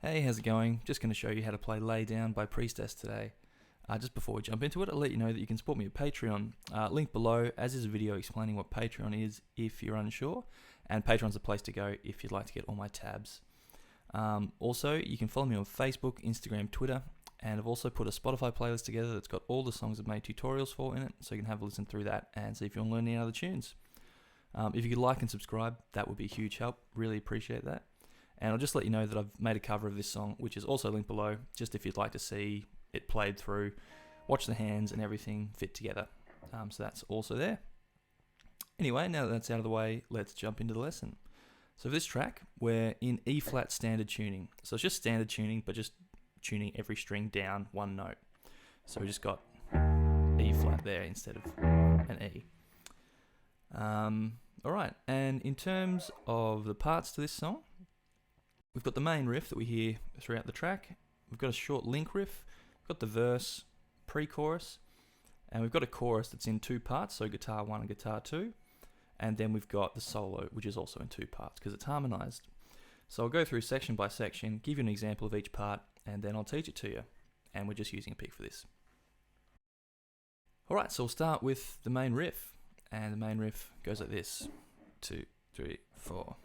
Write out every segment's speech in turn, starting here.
Hey, how's it going? Just going to show you how to play Lay Down by Priestess today. Just before we jump into it, I'll let you know that you can support me at Patreon. Link below, as is a video explaining what Patreon is if you're unsure, and Patreon's a place to go if you'd like to get all my tabs. Also, you can follow me on Facebook, Instagram, Twitter, and I've also put a Spotify playlist together that's got all the songs I've made tutorials for in it, so you can have a listen through that and see if you want to learn any other tunes. If you could like and subscribe, that would be a huge help. Really appreciate that. And I'll just let you know that I've made a cover of this song, which is also linked below, just if you'd like to see it played through, watch the hands and everything fit together. So that's also there. Anyway, now that that's out of the way, let's jump into the lesson. So for this track, we're in E flat standard tuning. So it's just standard tuning, but just tuning every string down one note. So we just got E flat there instead of an E. Alright, and in terms of the parts to this song, we've got the main riff that we hear throughout the track. We've got a short link riff. We've got the verse, pre-chorus, and we've got a chorus that's in two parts, so guitar 1 and guitar 2. And then we've got the solo, which is also in two parts because it's harmonized. So I'll go through section by section, give you an example of each part, and then I'll teach it to you. And we're just using a pick for this. Alright, so we'll start with the main riff. And the main riff goes like this. 2, 3, 4.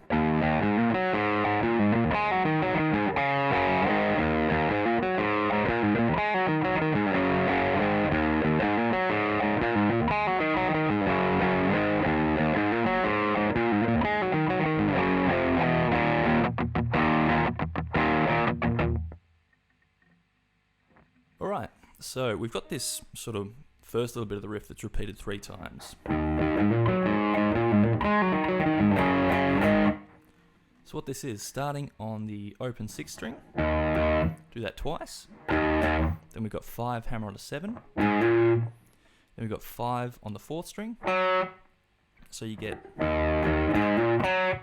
Alright, so we've got this sort of first little bit of the riff that's repeated 3 times. So what this is, starting on the open 6th string, do that twice, then we've got 5 hammer on a 7, then we've got 5 on the 4th string, so you get, then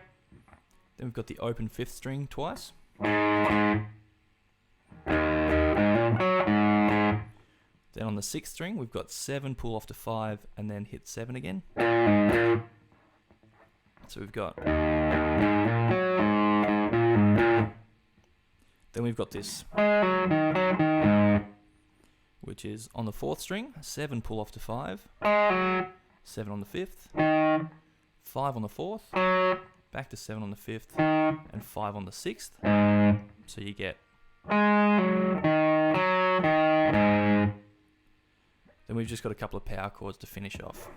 we've got the open 5th string twice, then on the 6th string we've got 7, pull off to 5, and then hit 7 again, so we've got, then we've got this, which is on the 4th string, 7 pull off to 5, 7 on the 5th, 5 on the 4th, back to 7 on the 5th, and 5 on the 6th, so you get, then we've just got a couple of power chords to finish off.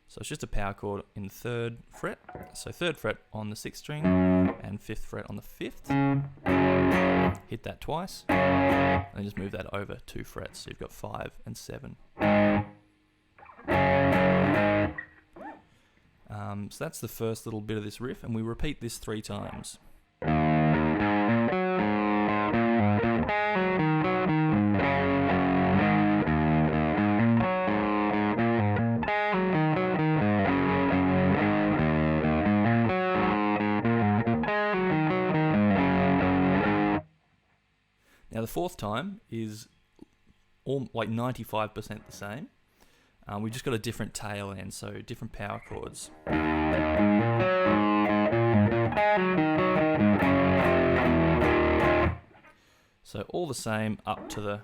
So it's just a power chord in the 3rd fret, so 3rd fret on the 6th string and 5th fret on the 5th. Hit that twice, and then just move that over 2 frets, so you've got 5 and 7. So that's the first little bit of this riff, and we repeat this 3 times. Now the 4th time is like 95% the same. We've just got a different tail end, so different power chords. So all the same up to there.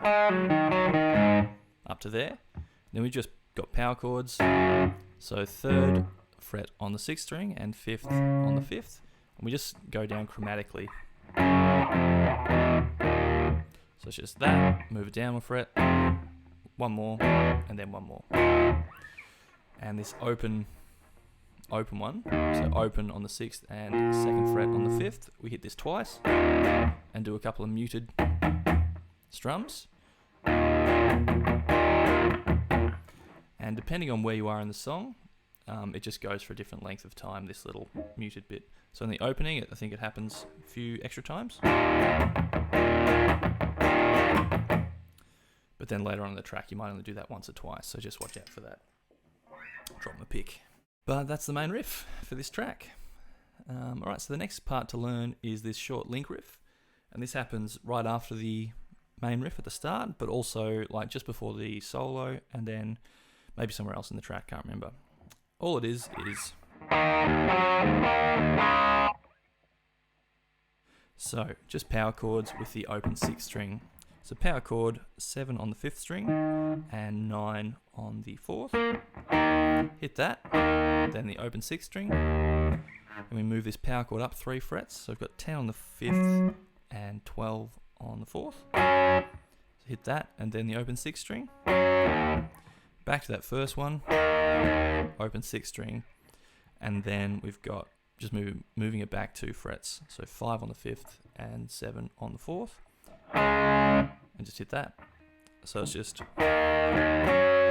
Then we've just got power chords. So 3rd fret on the 6th string and 5th on the 5th. And we just go down chromatically. So it's just that, move it down 1 fret, 1 more, and then 1 more. And this open one, so open on the 6th and 2nd fret on the 5th, we hit this twice, and do a couple of muted strums. And depending on where you are in the song, it just goes for a different length of time, this little muted bit. So in the opening, I think it happens a few extra times. But then later on in the track, you might only do that once or twice, so just watch out for that. Drop my pick. But that's the main riff for this track. Alright, so the next part to learn is this short link riff. And this happens right after the main riff at the start, but also like just before the solo, and then maybe somewhere else in the track, can't remember. All it is So just power chords with the open 6th string. So power chord 7 on the 5th string and 9 on the 4th. Hit that, then the open 6th string, and we move this power chord up 3 frets. So we've got 10 on the 5th and 12 on the 4th. So hit that, and then the open 6th string. Back to that first one, open 6th string, and then we've got just moving it back 2 frets. So 5 on the 5th and 7 on the 4th. And just hit that. So it's just, and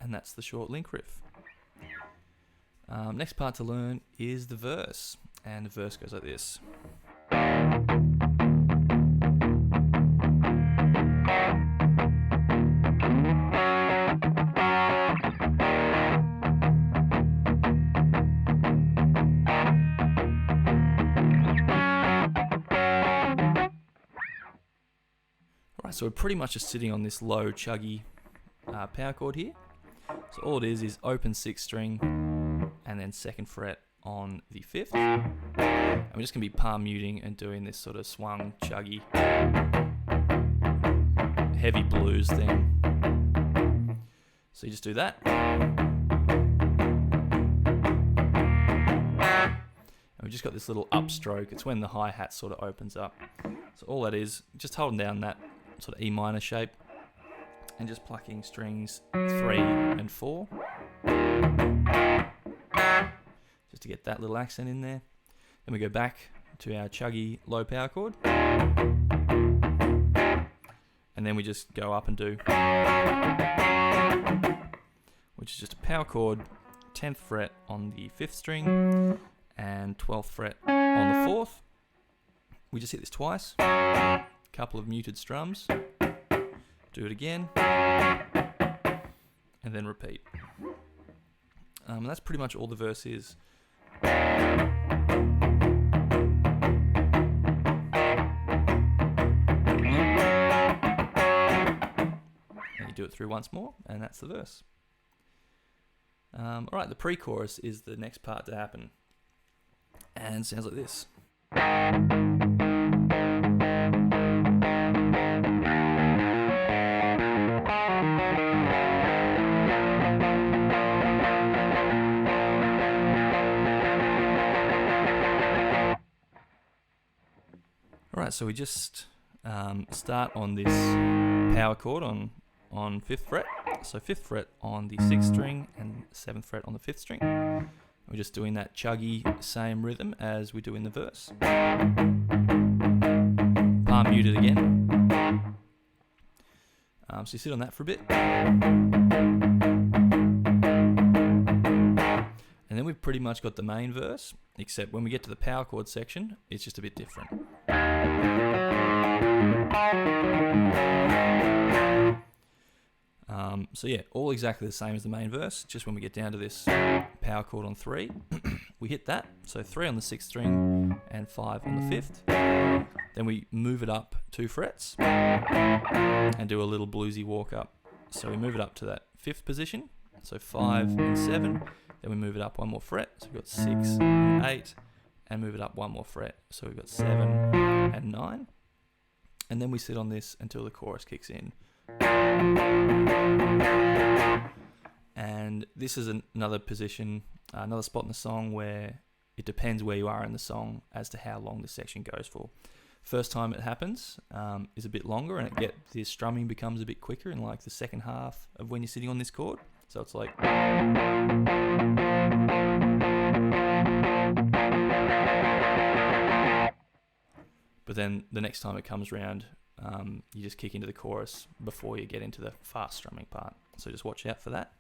that's the short link riff. Next part to learn is the verse, and the verse goes like this. So we're pretty much just sitting on this low chuggy power chord here. So all it is open 6th string and then 2nd fret on the 5th. And we're just going to be palm muting and doing this sort of swung, chuggy, heavy blues thing. So you just do that. And we've just got this little upstroke. It's when the hi-hat sort of opens up. So all that is, just holding down that sort of E minor shape and just plucking strings 3 and 4 just to get that little accent in there. Then we go back to our chuggy low power chord, and then we just go up and do, which is just a power chord 10th fret on the 5th string and 12th fret on the 4th. We just hit this twice. Couple of muted strums, do it again, and then repeat. That's pretty much all the verse is. And you do it through once more, and that's the verse. Alright, the pre-chorus is the next part to happen, and sounds like this. Alright, so we just start on this power chord on 5th fret. So 5th fret on the 6th string and 7th fret on the 5th string. We're just doing that chuggy same rhythm as we do in the verse. Palm muted again. So you sit on that for a bit. And then we've pretty much got the main verse, except when we get to the power chord section, it's just a bit different. So yeah, all exactly the same as the main verse, just when we get down to this power chord on 3, we hit that, so 3 on the 6th string and 5 on the 5th. Then we move it up 2 frets and do a little bluesy walk up. So we move it up to that 5th position, so 5 and 7, then we move it up 1 more fret, so we've got 6 and 8, and move it up 1 more fret, so we've got 7 and 9. And then we sit on this until the chorus kicks in. And this is another position, another spot in the song where it depends where you are in the song as to how long the section goes for. First time it happens is a bit longer, and the strumming becomes a bit quicker in like the second half of when you're sitting on this chord. So it's like, but then the next time it comes around, you just kick into the chorus before you get into the fast strumming part. So just watch out for that.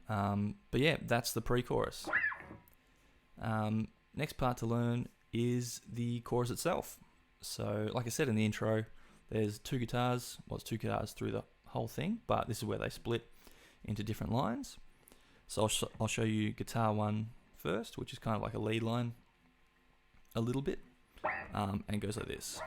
But yeah, that's the pre-chorus. Next part to learn is the chorus itself. So like I said in the intro, there's 2 guitars. Well, it's 2 guitars through the whole thing, but this is where they split into different lines. So I'll show you guitar 1 first, which is kind of like a lead line a little bit, and it goes like this.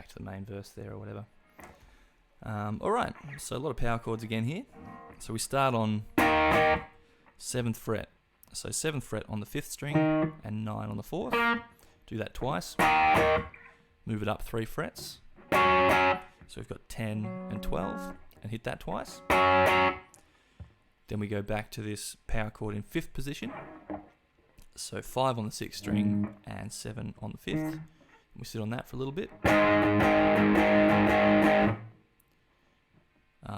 back to the main verse there or whatever. Alright, so a lot of power chords again here. So we start on 7th fret. So 7th fret on the 5th string and 9 on the 4th. Do that twice. Move it up 3 frets. So we've got 10 and 12 and hit that twice. Then we go back to this power chord in 5th position. So 5 on the 6th string and 7 on the 5th. We sit on that for a little bit.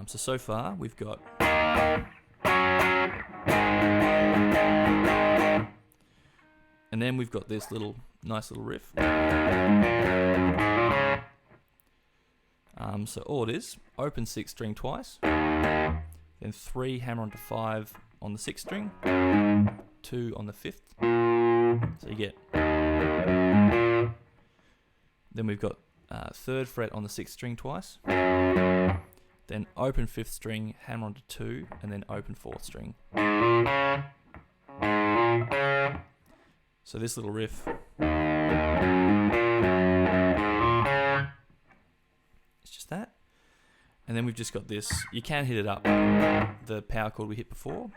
So far we've got and then we've got this nice little riff. So all it is, open 6th string twice, then 3 hammer onto 5 on the 6th string, 2 on the 5th. So you get. Then we've got 3rd fret on the 6th string twice, then open 5th string, hammer onto 2, and then open 4th string. So this little riff, it's just that. And then we've just got this, you can hit it up, the power chord we hit before,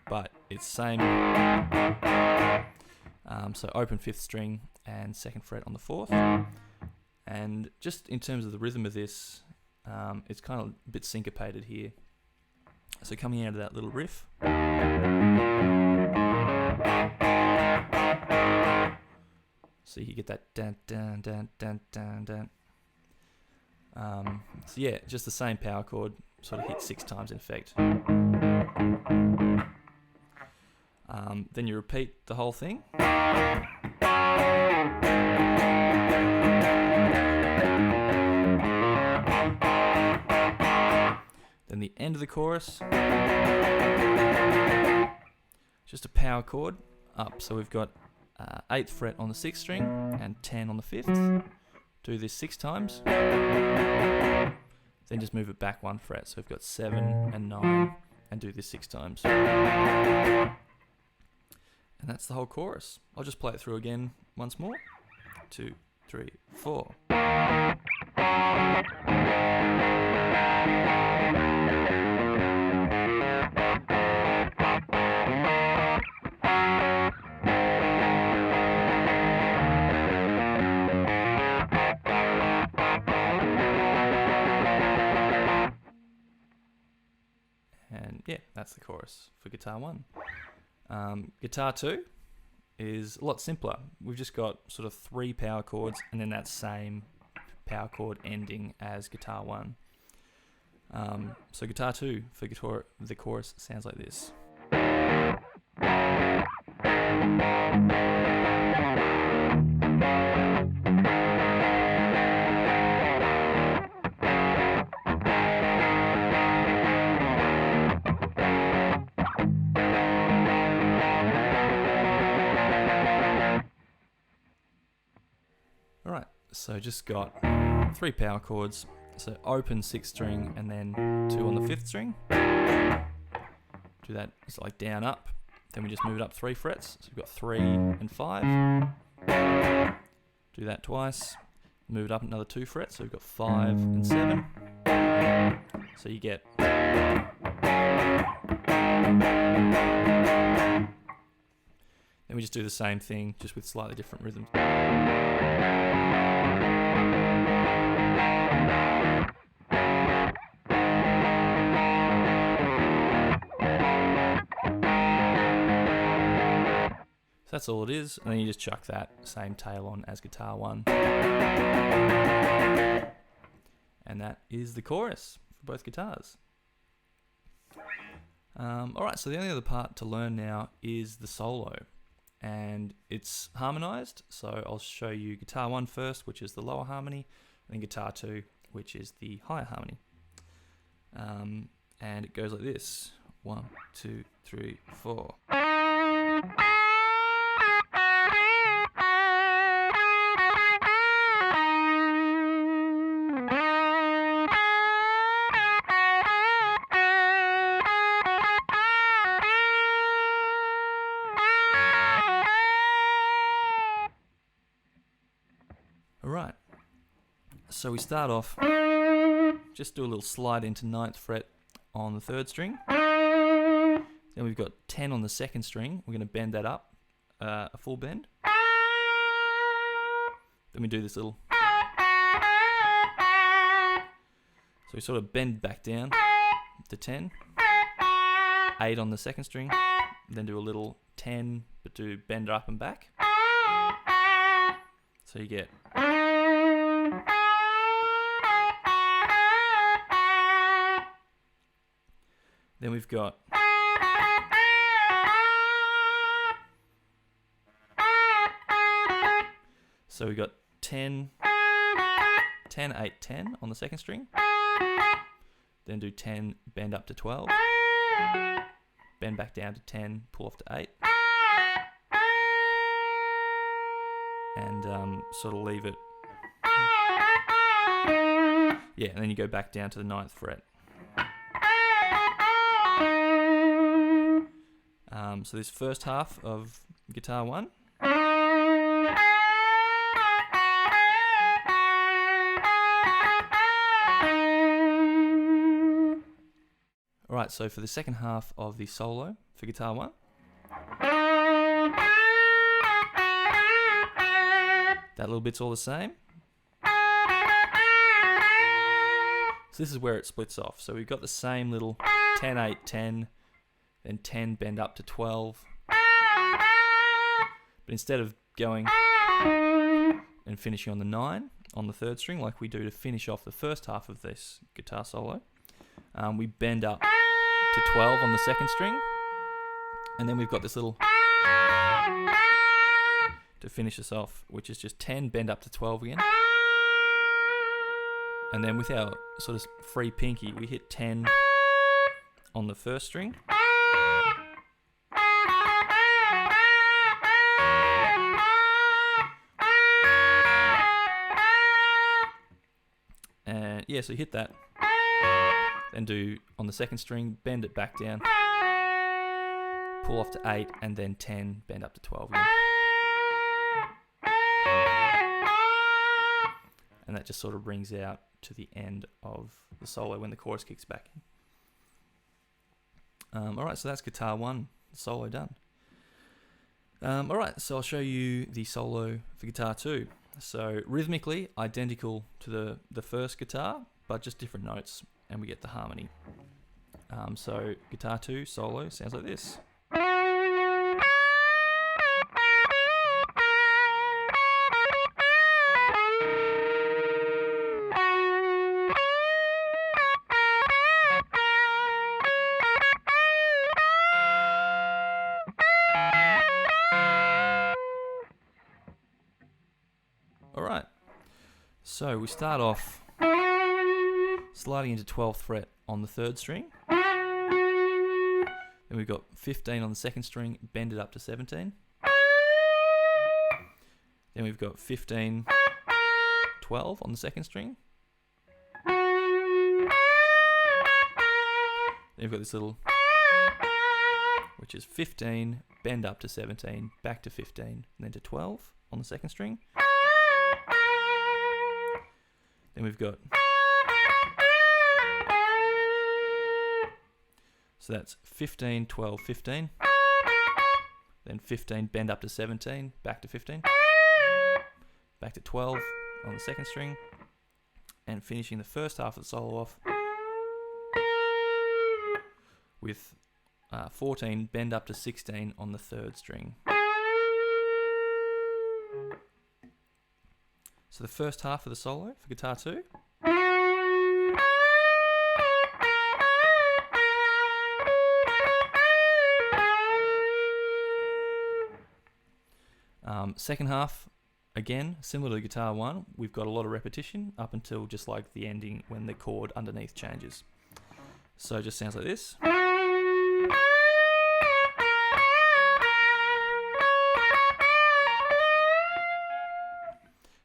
but it's same. So open 5th string and 2nd fret on the 4th. And just in terms of the rhythm of this, it's kind of a bit syncopated here. So coming out of that little riff. So you get that dun dun dun dun dun dun. So yeah, just the same power chord, sort of hit 6 times in effect. Then you repeat the whole thing. Then the end of the chorus, just a power chord up. So we've got 8th fret on the 6th string and 10 on the 5th. Do this 6 times. Then just move it back 1 fret. So we've got 7 and 9 and do this 6 times. And that's the whole chorus. I'll just play it through again once more. 2, 3, 4. And yeah, that's the chorus for guitar 1. Guitar 2 is a lot simpler. We've just got sort of 3 power chords and then that same power chord ending as guitar 1. So guitar 2 for the chorus sounds like this. Alright, so just got 3 power chords. So open 6th string and then 2 on the 5th string. Do that, it's like down up. Then we just move it up 3 frets. So we've got 3 and 5. Do that twice. Move it up another 2 frets. So we've got 5 and 7. So you get. Then we just do the same thing, just with slightly different rhythms. So that's all it is, and then you just chuck that same tail on as guitar 1. And that is the chorus for both guitars. Alright, so the only other part to learn now is the solo. And it's harmonized, so I'll show you guitar 1 first, which is the lower harmony, and then guitar 2, which is the higher harmony. And it goes like this: 1, 2, 3, 4. Alright, So we start off, just do a little slide into 9th fret on the 3rd string. Then we've got 10 on the 2nd string. We're going to bend that up, a full bend. Then we do this little. So we sort of bend back down to 10. 8 on the 2nd string. Then do a little 10, but do bend up and back. So you get. Then we've got. So we've got 10, 10, 8, 10 on the 2nd string. Then do 10, bend up to 12. Bend back down to 10, pull off to 8. And sort of leave it. Yeah, and then you go back down to the 9th fret. So this first half of guitar 1. Alright, so for the second half of the solo for guitar 1. That little bit's all the same. So this is where it splits off. So we've got the same little 10, 8, 10, then 10 bend up to 12. But instead of going and finishing on the 9 on the 3rd string like we do to finish off the first half of this guitar solo, we bend up to 12 on the 2nd string, and then we've got this little to finish us off, which is just 10 bend up to 12 again, and then with our sort of free pinky we hit 10 on the 1st string, and yeah, so you hit that. Then do on the 2nd string, bend it back down, pull off to 8, and then 10, bend up to 12 again. And that just sort of brings out to the end of the solo when the chorus kicks back in. Alright, so that's guitar 1, the solo done. Alright, so I'll show you the solo for guitar 2. So rhythmically identical to the first guitar, but just different notes, and we get the harmony. So guitar 2 solo sounds like this. Alright, so we start off sliding into 12th fret on the 3rd string. Then we've got 15 on the 2nd string, bend it up to 17. Then we've got 15, 12 on the 2nd string. Then we've got this little, which is 15, bend up to 17, back to 15, and then to 12 on the 2nd string. Then we've got, so that's 15, 12, 15. Then 15, bend up to 17, back to 15. Back to 12 on the 2nd string. And finishing the first half of the solo off with 14, bend up to 16 on the 3rd string. So the first half of the solo for guitar 2. Second half, again, similar to the guitar 1, we've got a lot of repetition up until just like the ending when the chord underneath changes. So it just sounds like this.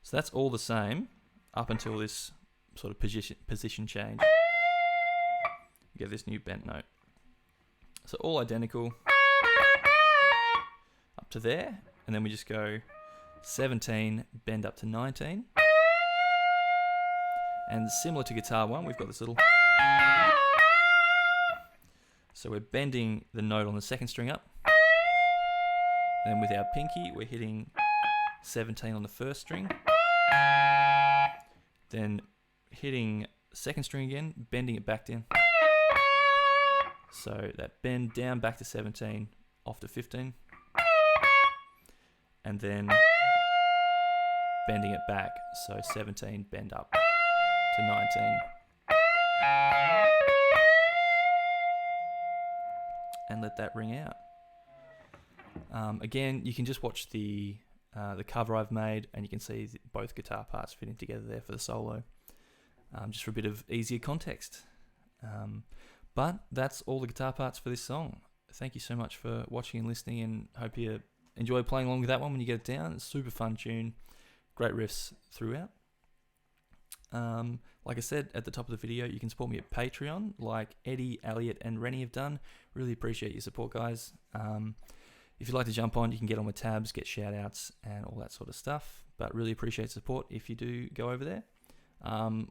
So that's all the same up until this sort of position change. You get this new bent note. So all identical up to there, and then we just go 17, bend up to 19. And similar to guitar 1, we've got this little... So we're bending the note on the second string up. Then with our pinky, we're hitting 17 on the first string. Then hitting second string again, bending it back down. So that bend down back to 17, off to 15. And then bending it back, so 17, bend up to 19. And let that ring out. Again, you can just watch the cover I've made, and you can see both guitar parts fitting together there for the solo, just for a bit of easier context. But that's all the guitar parts for this song. Thank you so much for watching and listening, and hope you enjoy playing along with that one when you get it down. It's a super fun tune, great riffs throughout. Like I said at the top of the video, you can support me at Patreon, like Eddie, Elliot, and Rennie have done. Really appreciate your support, guys. If you'd like to jump on, you can get on with tabs, get shout-outs, and all that sort of stuff. But really appreciate support if you do go over there.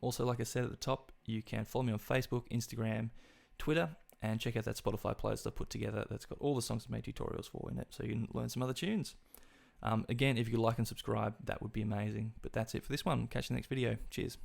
Also, like I said at the top, you can follow me on Facebook, Instagram, Twitter, and check out that Spotify playlist I put together that's got all the songs I made tutorials for in it, so you can learn some other tunes. Again, if you could like and subscribe, that would be amazing. But that's it for this one. Catch you in the next video. Cheers.